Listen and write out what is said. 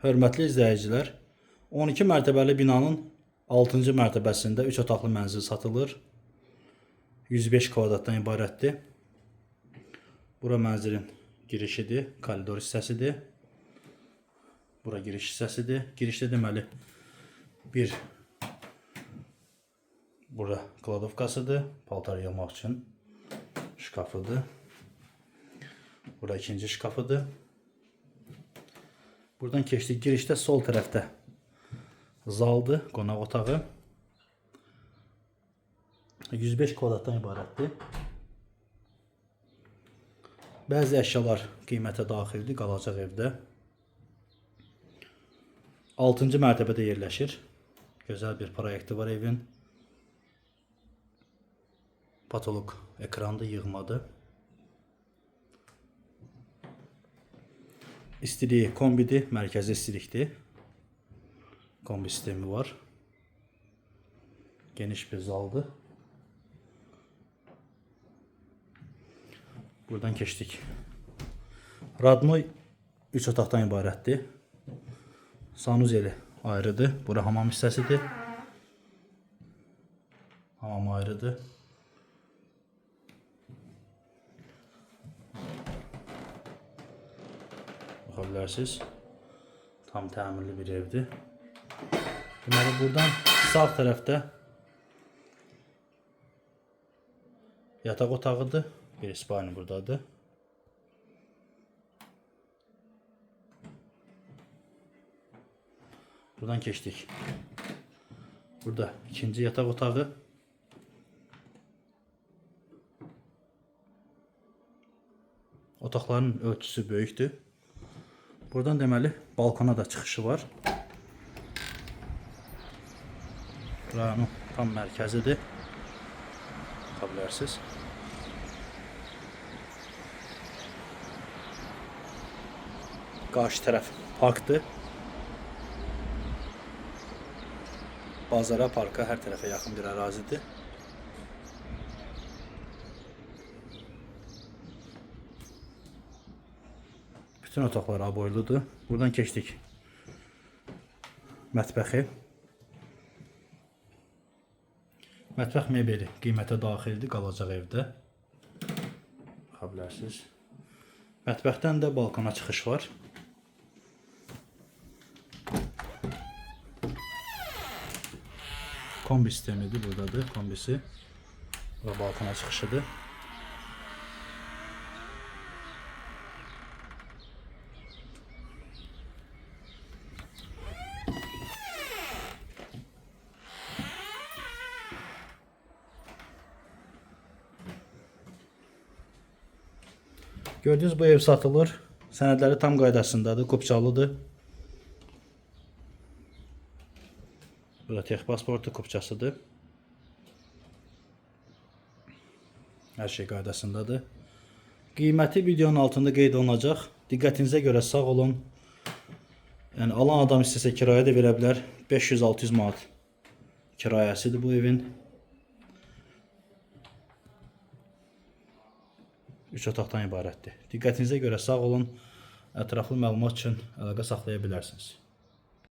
Hörmətli izləyicilər, 12 mərtəbəli binanın 6-cı mərtəbəsində 3 otaqlı mənzil satılır. 105 kvadratdan ibarətdir. Bura mənzilin girişidir, koridor hissəsidir. Bura giriş hissəsidir. Girişdə deməli bir bura kladovkasıdır, paltar yığmaq üçün şkafıdır. Bura ikinci şkafıdır. Buradan keçdik. Girişdə sol tərəfdə zaldır, qonaq otağı. 105 kvadratdan ibarətdir. Bəzi əşyalar qiymətə daxildir, qalacaq evdə. 6-cı mərtəbədə yerləşir. Gözəl bir proyekti var evin. Patolog ekrandı, yığmadır. İstiliyi kombidir, mərkəzi istilikdir. Kombi sistemi var. Geniş bir zaldır. Buradan keçdik. Radnoy 3 otaqdan ibarətdir. Sanuzeli ayrıdır. Bura hamam hissəsidir. Hamam ayrıdır. Baxa bilərsiniz. Tam təmirli bir evdir. Deməli, buradan sağ tərəfdə yataq otağıdır. Bir spalni buradadır. Buradan keçdik. Burada ikinci yataq otağı. Otaqların ölçüsü böyükdür. Buradan deməli balkona da çıxışı var. Buranın tam mərkəzidir. Baxa bilərsiniz. Qarşı tərəf parkdır. Bazara, parka, hər tərəfə yaxın bir ərazidir. Bütün otaqlar aboyludur. Buradan keçdik. Mətbəxi. Mətbəx mebeli qiymətə daxildir, qalacaq evdə. Baxa bilərsiniz. Mətbəxdən də balkona çıxış var. Kombi sistemidir, buradadır kombisi. Bura balkona çıxışıdır. Gördüğünüz bu ev satılır. Sənədləri tam qaydasındadır, kupçalıdır. Burada tex pasportu kupçasıdır. Hər şey qaydasındadır. Qiyməti videonun altında qeyd olunacaq. Diqqətinizə görə sağ olun. Yəni alan adam istəsə kirayə də verə bilər. 500-600 manat kirayəsidir bu evin. 3 otaqdan ibarətdir. Diqqətinizə görə sağ olun. Ətraflı məlumat üçün əlaqə saxlaya bilərsiniz.